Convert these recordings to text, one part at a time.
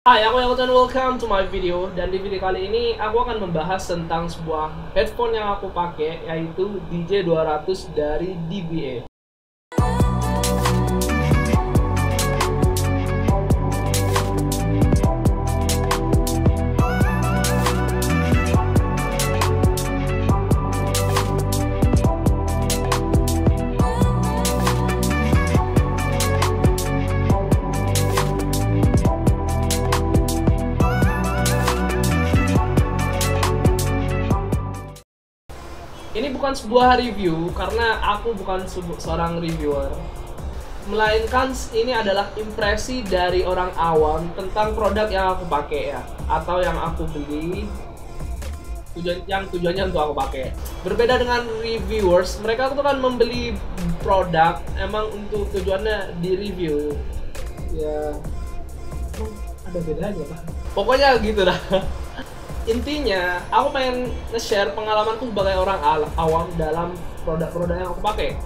Hai, aku Elton, welcome to my video. Dan di video kali ini aku akan membahas tentang sebuah headphone yang aku pakai, yaitu DJ200 dari DBA. Ini bukan sebuah review karena aku bukan seorang reviewer, melainkan ini adalah impresi dari orang awam tentang produk yang aku pakai ya, atau yang aku beli, tujuannya untuk aku pakai. Berbeda dengan reviewers, mereka tuh kan membeli produk emang untuk tujuannya di review. Ya, ada bedanya pak. Pokoknya gitu dah. Intinya, aku pengen nge-share pengalamanku sebagai orang awam dalam produk-produk yang aku pakai.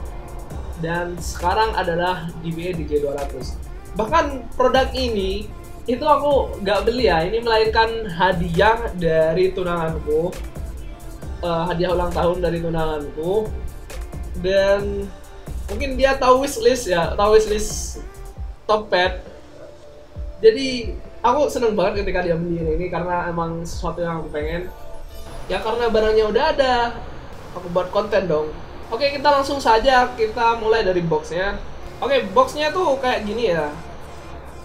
Dan sekarang adalah DBA DJ200. Bahkan produk ini, itu aku nggak beli ya, ini melainkan hadiah dari tunanganku. Hadiah ulang tahun dari tunanganku. Dan mungkin dia tahu wishlist ya, tahu wishlist Tokped. Jadi aku seneng banget ketika dia beli ini karena emang sesuatu yang aku pengen. Ya karena barangnya udah ada, aku buat konten dong. Oke, kita langsung saja kita mulai dari boxnya. Oke, boxnya tuh kayak gini ya,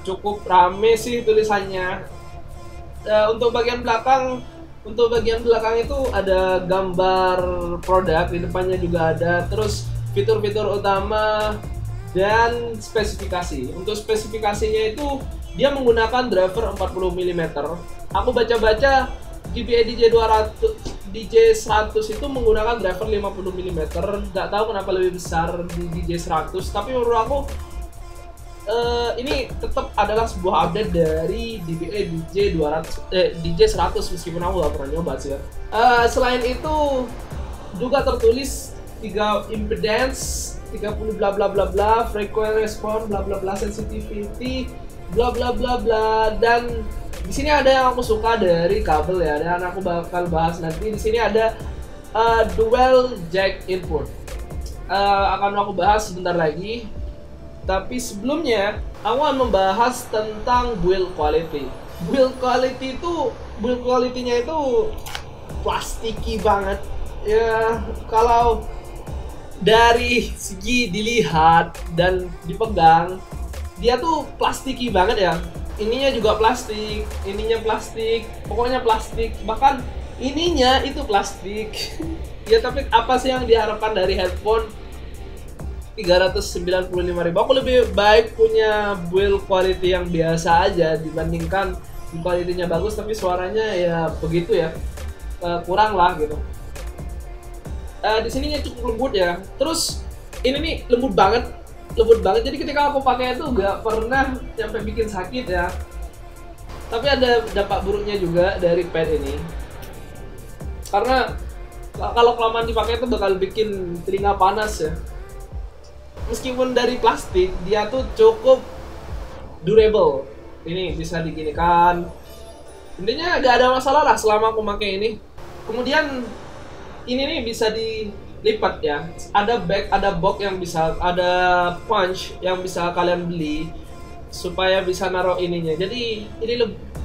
cukup rame sih tulisannya. Untuk bagian belakang itu ada gambar produk, di depannya juga ada. Terus fitur-fitur utama dan spesifikasi. Untuk spesifikasinya itu dia menggunakan driver 40 mm. Aku baca-baca DBA DJ100 itu menggunakan driver 50 mm. Gak tahu kenapa lebih besar di DJ100, tapi menurut aku ini tetap adalah sebuah update dari DBA DJ100 meskipun aku gak pernah nyoba sih ya. Selain itu juga tertulis 3 impedance, 30 bla bla bla bla, frequency response bla bla bla, sensitivity bla bla bla bla. Dan di sini ada yang aku suka dari kabel ya, dan aku bakal bahas nanti. Di sini ada dual jack input, akan aku bahas sebentar lagi. Tapi sebelumnya aku akan membahas tentang build quality. Build quality-nya itu plastiki banget ya. Kalau dari segi dilihat dan dipegang, dia tuh plastiki banget ya. Ininya juga plastik, ininya plastik, pokoknya plastik. Bahkan ininya itu plastik. Ya tapi apa sih yang diharapkan dari headphone 395.000? Aku lebih baik punya build quality yang biasa aja dibandingkan quality-nya bagus tapi suaranya ya begitu ya, kurang lah gitu. Di sininya cukup lembut ya. Terus ini nih lembut banget. Jadi ketika aku pakai itu nggak pernah sampai bikin sakit ya. Tapi ada dampak buruknya juga dari pad ini, karena kalau kelamaan dipakai itu bakal bikin telinga panas ya. Meskipun dari plastik, dia tuh cukup durable. Ini bisa diginikan. Intinya nggak ada masalah lah selama aku pakai ini. Kemudian ini nih bisa dilipat ya. Ada bag, ada box yang bisa, ada punch yang bisa kalian beli supaya bisa naruh ininya. Jadi ini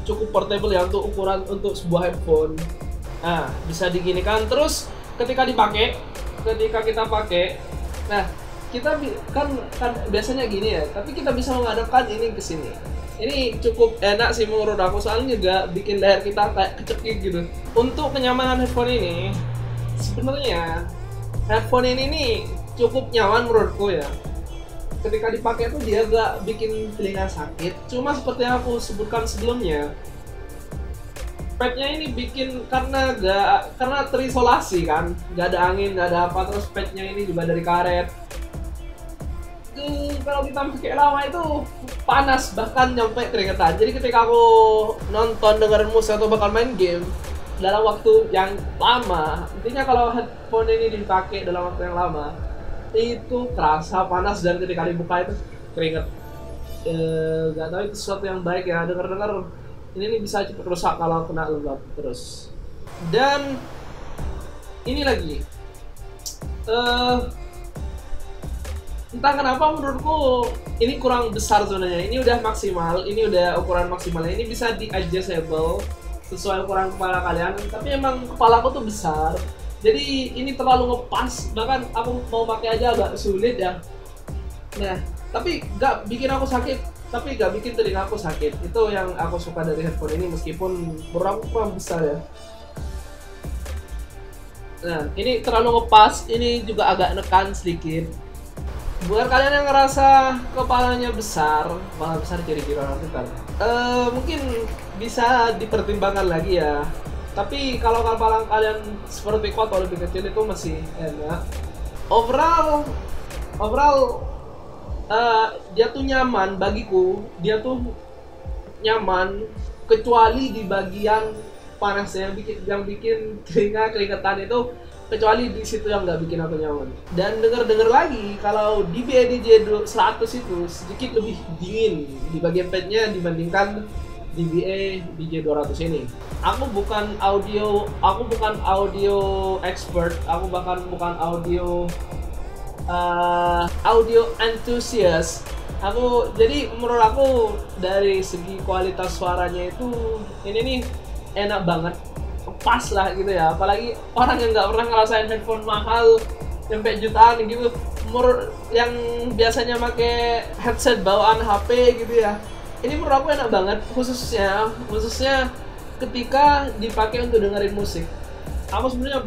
cukup portable ya untuk ukuran untuk sebuah headphone. Nah, bisa diginikan. Terus ketika kita pakai, nah kita kan biasanya gini ya, tapi kita bisa menghadapkan ini ke sini. Ini cukup enak sih menurut aku, soalnya juga bikin leher kita kayak kecekik gitu. Untuk kenyamanan headphone ini, sebenarnya headphone ini nih cukup nyaman menurutku ya. Ketika dipakai tuh dia gak bikin telinga sakit. Cuma seperti yang aku sebutkan sebelumnya, padnya ini bikin karena terisolasi kan, gak ada angin, gak ada apa. Terus padnya ini juga dari karet. Kalau kita pakai lama itu panas, bahkan nyampe keringetan. Jadi ketika aku nonton, dengerin musik atau bakal main game dalam waktu yang lama, intinya kalau headphone ini dipakai dalam waktu yang lama, itu kerasa panas dan ketika dibuka itu keringet. Gak tahu itu sesuatu yang baik ya. Dengar-dengar Ini nih bisa cepat rusak kalau kena lembab terus. Dan ini lagi, entah kenapa menurutku ini kurang besar zonanya. Ini udah maksimal, ini udah ukuran maksimalnya. Ini bisa di adjustable sesuai ukuran kepala kalian. Tapi emang kepala aku tuh besar, jadi ini terlalu ngepas. Bahkan aku mau pakai aja agak sulit ya. Nah, tapi nggak bikin aku sakit, tapi nggak bikin telinga aku sakit. Itu yang aku suka dari headphone ini, meskipun menurut aku kurang besar ya. Nah, ini terlalu ngepas, ini juga agak nekan sedikit. Buat kalian yang ngerasa kepala besar ciri-ciri orang pintar, mungkin bisa dipertimbangkan lagi ya. Tapi kalau kepala kalian seperti kuat atau lebih kecil itu masih enak. Overall, dia tuh nyaman bagiku. Dia tuh nyaman kecuali di bagian panasnya yang bikin telinga keringetan itu. Kecuali di situ yang nggak bikin aku nyaman. Dan dengar lagi kalau DBA DJ 100 itu sedikit lebih dingin di bagian padnya dibandingkan DBA DJ 200 ini. Aku bukan audio expert, aku bahkan bukan audio enthusiast. Jadi menurut aku dari segi kualitas suaranya itu ini nih enak banget. Pas lah gitu ya, apalagi orang yang nggak pernah ngerasain headphone mahal sampai jutaan gitu, yang biasanya pakai headset bawaan HP gitu ya, ini menurut aku enak banget, khususnya ketika dipakai untuk dengerin musik. Aku sebenarnya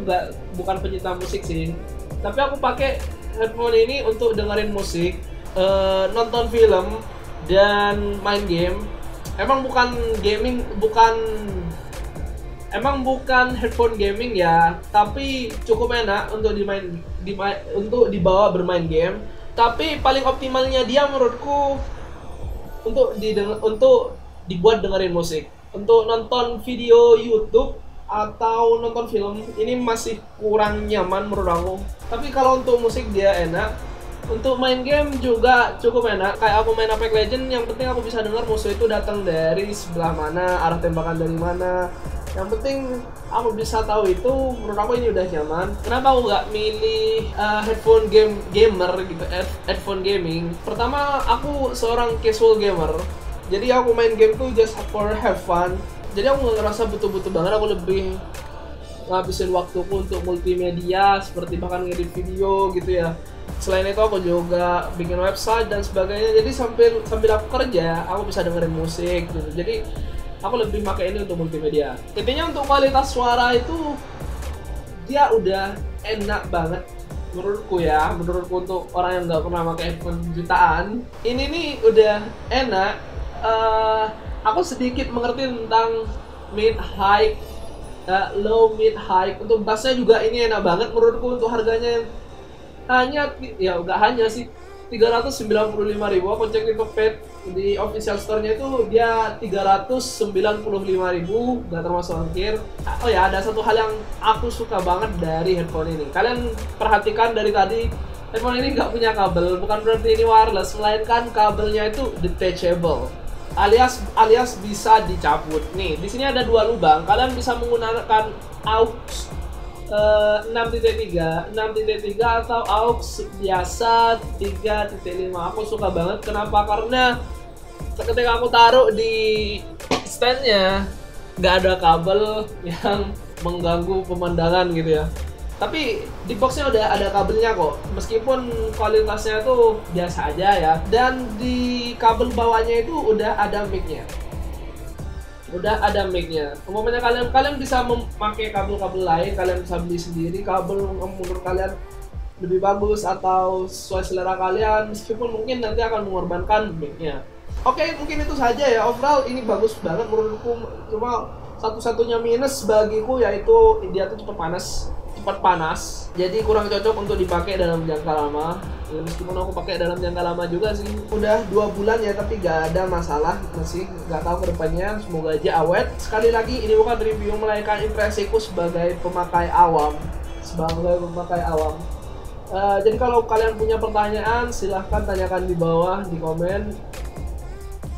bukan pencinta musik sih, tapi aku pakai headphone ini untuk dengerin musik, nonton film, dan main game. Emang bukan headphone gaming ya, tapi cukup enak untuk dibawa bermain game. Tapi paling optimalnya dia menurutku untuk dibuat dengerin musik. Untuk nonton video YouTube atau nonton film ini masih kurang nyaman menurut aku. Tapi kalau untuk musik dia enak. Untuk main game juga cukup enak. Kayak aku main Apex Legends, yang penting aku bisa dengar musuh itu datang dari sebelah mana, arah tembakan dari mana. Yang penting aku bisa tahu itu, menurut aku ini udah nyaman. Kenapa aku nggak milih headphone gamer gitu, headphone gaming? Pertama, aku seorang casual gamer, jadi aku main game tuh just for have fun. Jadi aku nggak ngerasa butuh-butuh banget. Aku lebih ngabisin waktuku untuk multimedia, seperti bahkan ngedit video gitu ya. Selain itu aku juga bikin website dan sebagainya. Jadi sambil aku kerja, aku bisa dengerin musik gitu. Jadi aku lebih pakai ini untuk multimedia. Intinya untuk kualitas suara itu dia udah enak banget menurutku ya. Menurutku untuk orang yang nggak pernah pakai headphone jutaan, ini nih udah enak. Aku sedikit mengerti tentang mid high, low mid high. Untuk bassnya juga ini enak banget menurutku. Untuk harganya nggak hanya sih 395.000. Aku cek di Tokped, di official store-nya itu dia 395.000, nggak termasuk ongkir. Oh ya, ada satu hal yang aku suka banget dari headphone ini. Kalian perhatikan dari tadi, headphone ini nggak punya kabel. Bukan berarti ini wireless, melainkan kabelnya itu detachable, alias bisa dicabut. Nih, di sini ada dua lubang. Kalian bisa menggunakan aux 6.3 atau aux biasa 3.5. Aku suka banget. Kenapa? Karena ketika aku taruh di standnya nggak ada kabel yang mengganggu pemandangan gitu ya. Tapi di boxnya udah ada kabelnya kok, meskipun kualitasnya itu biasa aja ya. Dan di kabel bawahnya itu udah ada mic-nya. Umpamanya kalian bisa memakai kabel-kabel lain, kalian bisa beli sendiri kabel yang menurut kalian lebih bagus atau sesuai selera kalian, meskipun mungkin nanti akan mengorbankan mic-nya. Oke, mungkin itu saja ya. Overall ini bagus banget menurutku. Cuma satu-satunya minus bagiku yaitu dia tuh cepat panas. Jadi kurang cocok untuk dipakai dalam jangka lama. Ya, meskipun aku pakai dalam jangka lama juga sih. Udah 2 bulan ya, tapi gak ada masalah. Masih gak tahu kedepannya, semoga aja awet. Sekali lagi, ini bukan review, melainkan impresiku sebagai pemakai awam. Jadi kalau kalian punya pertanyaan, silahkan tanyakan di bawah, di komen.